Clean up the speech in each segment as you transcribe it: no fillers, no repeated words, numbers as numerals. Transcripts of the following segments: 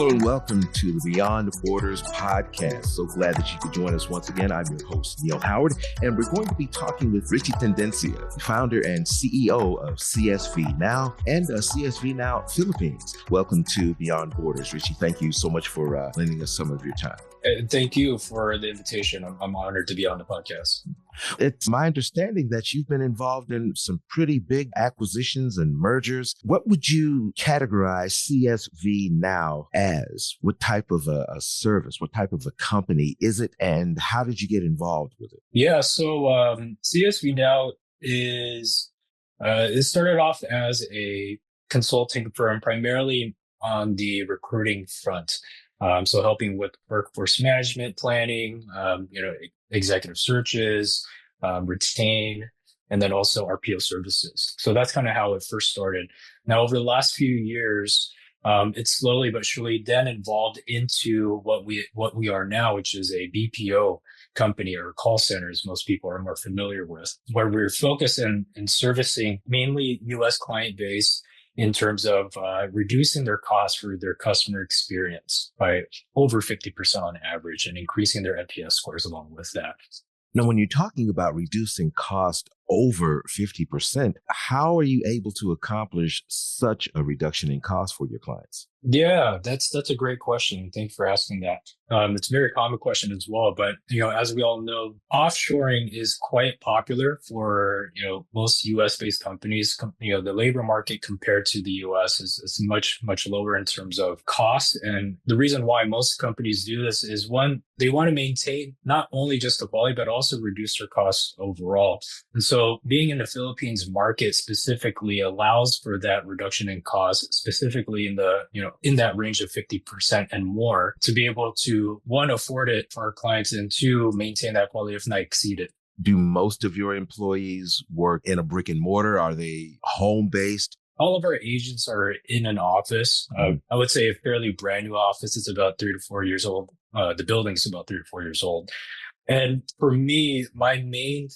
Hello and welcome to the Beyond Borders podcast. So glad that you could join us once again. I'm your host, Neil Howard, and we're going to be talking with Richie Tendencia, founder and CEO of CSV Now and CSV Now Philippines. Welcome to Beyond Borders. Richie, thank you so much for lending us some of your time. Thank you for the invitation. I'm honored to be on the podcast. It's my understanding that you've been involved in some pretty big acquisitions and mergers. What would you categorize CSV Now as? What type of a service, what type of a company is it, and how did you get involved with it? Yeah, so CSV Now is, it started off as a consulting firm, primarily on the recruiting front. So helping with workforce management planning, executive searches, retain, and then also RPO services. So that's kind of how it first started. Now, over the last few years, it slowly but surely then evolved into what we are now, which is a BPO company or call center, as most people are more familiar with, where we're focused in servicing mainly U.S. client base in terms of reducing their costs for their customer experience by over 50% on average and increasing their NPS scores along with that. Now, when you're talking about reducing cost over 50%, how are you able to accomplish such a reduction in cost for your clients? Yeah, that's a great question. Thank you for asking that. It's a very common question as well. But, as we all know, offshoring is quite popular for, most US based companies. The labor market compared to the US is much, much lower in terms of cost. And the reason why most companies do this is one, they want to maintain not only just the quality, but also reduce their costs overall. And so being in the Philippines market specifically allows for that reduction in cost, specifically in that range of 50% and more, to be able to, one, afford it for our clients, and two, maintain that quality, if not exceed it. Do most of your employees work in a brick and mortar? Are they home-based? All of our agents are in an office. I would say a fairly brand new office. It's about 3 to 4 years old. The building's about 3 to 4 years old. And for me, my main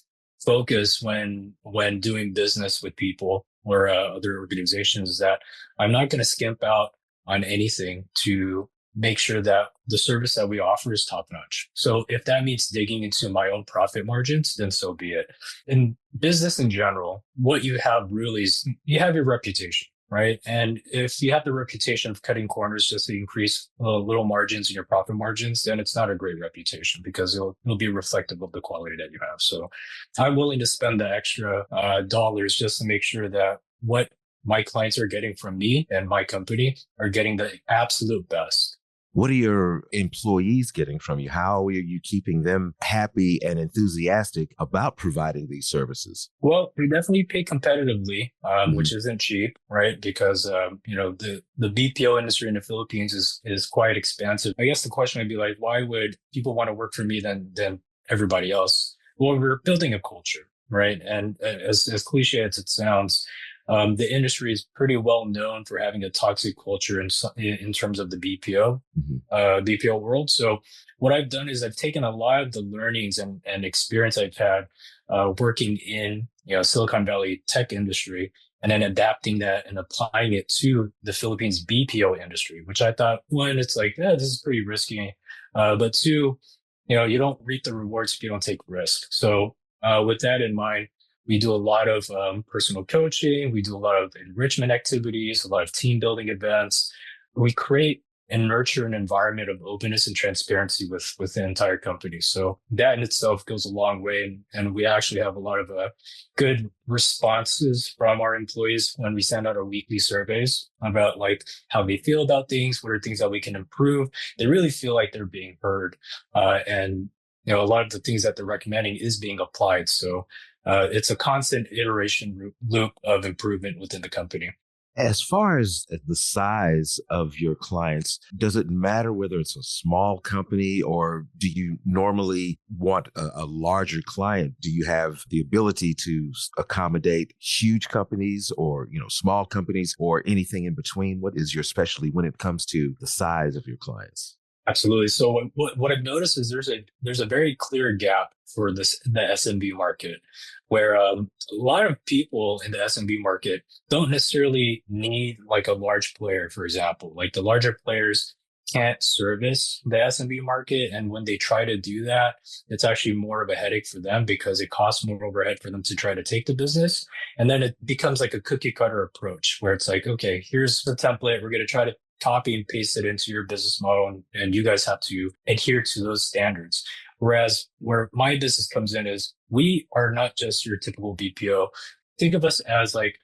focus when doing business with people or other organizations is that I'm not going to skimp out on anything to make sure that the service that we offer is top notch. So if that means digging into my own profit margins, then so be it. In business in general, what you have really is you have your reputation, right? And if you have the reputation of cutting corners just to increase little margins in your profit margins, then it's not a great reputation because it'll be reflective of the quality that you have. So I'm willing to spend the extra dollars just to make sure that what my clients are getting from me and my company are getting the absolute best. What are your employees getting from you? How are you keeping them happy and enthusiastic about providing these services? Well, we definitely pay competitively, which isn't cheap, right? Because, the BPO industry in the Philippines is quite expensive. I guess the question would be like, why would people want to work for me than everybody else? Well, we're building a culture, right? And as cliche as it sounds, the industry is pretty well known for having a toxic culture in terms of the BPO world. So what I've done is I've taken a lot of the learnings and experience I've had working in Silicon Valley tech industry, and then adapting that and applying it to the Philippines BPO industry, which I thought, one, it's like, this is pretty risky. But two, you don't reap the rewards if you don't take risk. So with that in mind, we do a lot of personal coaching. We do a lot of enrichment activities, a lot of team building events. We create and nurture an environment of openness and transparency with the entire company. So that in itself goes a long way. And we actually have a lot of good responses from our employees when we send out our weekly surveys about like how they feel about things, what are things that we can improve. They really feel like they're being heard. And a lot of the things that they're recommending is being applied. So it's a constant iteration loop of improvement within the company. As far as the size of your clients, does it matter whether it's a small company or do you normally want a larger client? Do you have the ability to accommodate huge companies or, small companies or anything in between? What is your specialty when it comes to the size of your clients? Absolutely. So what I've noticed is there's a very clear gap for the SMB market, where a lot of people in the SMB market don't necessarily need like a large player, for example. Like the larger players can't service the SMB market. And when they try to do that, it's actually more of a headache for them because it costs more overhead for them to try to take the business. And then it becomes like a cookie cutter approach where it's like, okay, here's the template. We're going to try to copy and paste it into your business model. And you guys have to adhere to those standards. Whereas where my business comes in is we are not just your typical BPO. Think of us as like,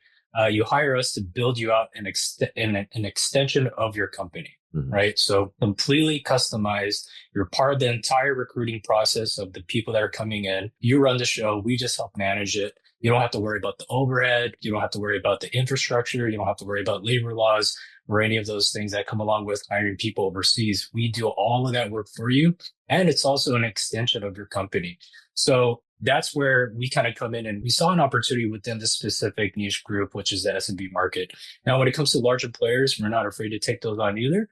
you hire us to build you out an extension of your company, right? So completely customized. You're part of the entire recruiting process of the people that are coming in. You run the show. We just help manage it. You don't have to worry about the overhead. You don't have to worry about the infrastructure. You don't have to worry about labor laws or any of those things that come along with hiring people overseas. We do all of that work for you. And it's also an extension of your company. So that's where we kind of come in, and we saw an opportunity within this specific niche group, which is the SMB market. Now, when it comes to larger players, we're not afraid to take those on either.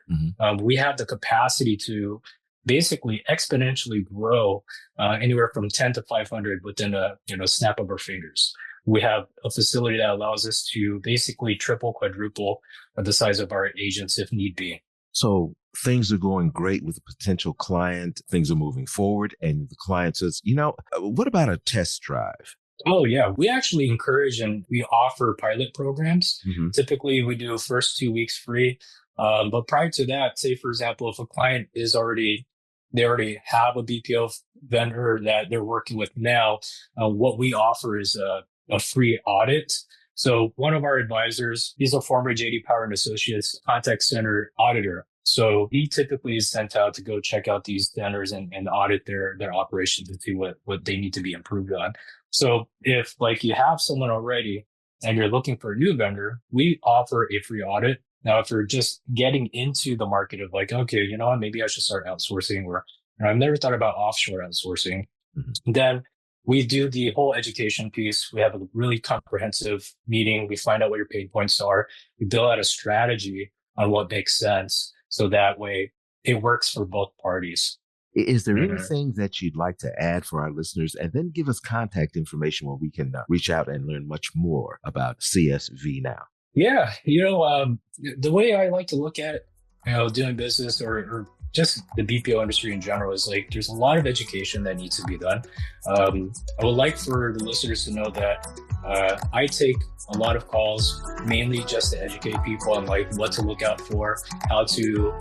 We have the capacity to basically exponentially grow anywhere from 10 to 500 within a snap of our fingers. We have a facility that allows us to basically triple, quadruple the size of our agents if need be. So things are going great with a potential client. Things are moving forward. And the client says, what about a test drive? Oh, yeah. We actually encourage and we offer pilot programs. Typically, we do first 2 weeks free. But prior to that, say, for example, if a client they already have a BPO vendor that they're working with now, what we offer is a free audit. So one of our advisors, he's a former JD Power and Associates contact center auditor. So he typically is sent out to go check out these vendors and audit their operations and see what they need to be improved on. So if like you have someone already and you're looking for a new vendor, we offer a free audit. Now, if you're just getting into the market of like, okay, you know what, maybe I should start outsourcing, or I've never thought about offshore outsourcing, then we do the whole education piece. We have a really comprehensive meeting. We find out what your pain points are. We build out a strategy on what makes sense. So that way it works for both parties. Is there anything that you'd like to add for our listeners? And then give us contact information where we can reach out and learn much more about CSV Now. Yeah. The way I like to look at, doing business or just the BPO industry in general is like, there's a lot of education that needs to be done. I would like for the listeners to know that I take a lot of calls, mainly just to educate people on like what to look out for, how to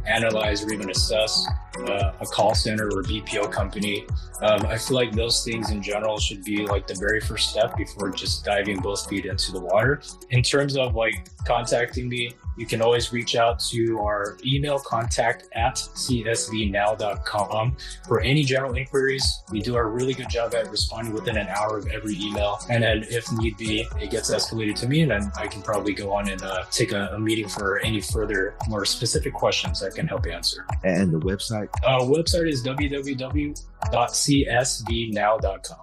analyze or even assess a call center or BPO company. I feel like those things in general should be like the very first step before just diving both feet into the water. In terms of like contacting me, you can always reach out to our email, contact@csvnow.com for any general inquiries. We do a really good job at responding within an hour of every email. And then if need be, it gets escalated to me, and then I can probably go on and take a meeting for any further, more specific questions I can help answer. And the website? Website is www.csvnow.com.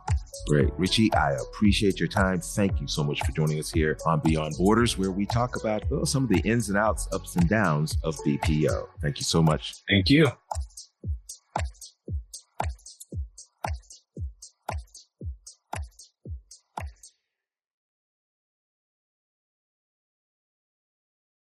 Great. Richie, I appreciate your time. Thank you so much for joining us here on Beyond Borders, where we talk about some of the ins and outs, ups and downs of BPO. Thank you so much. Thank you.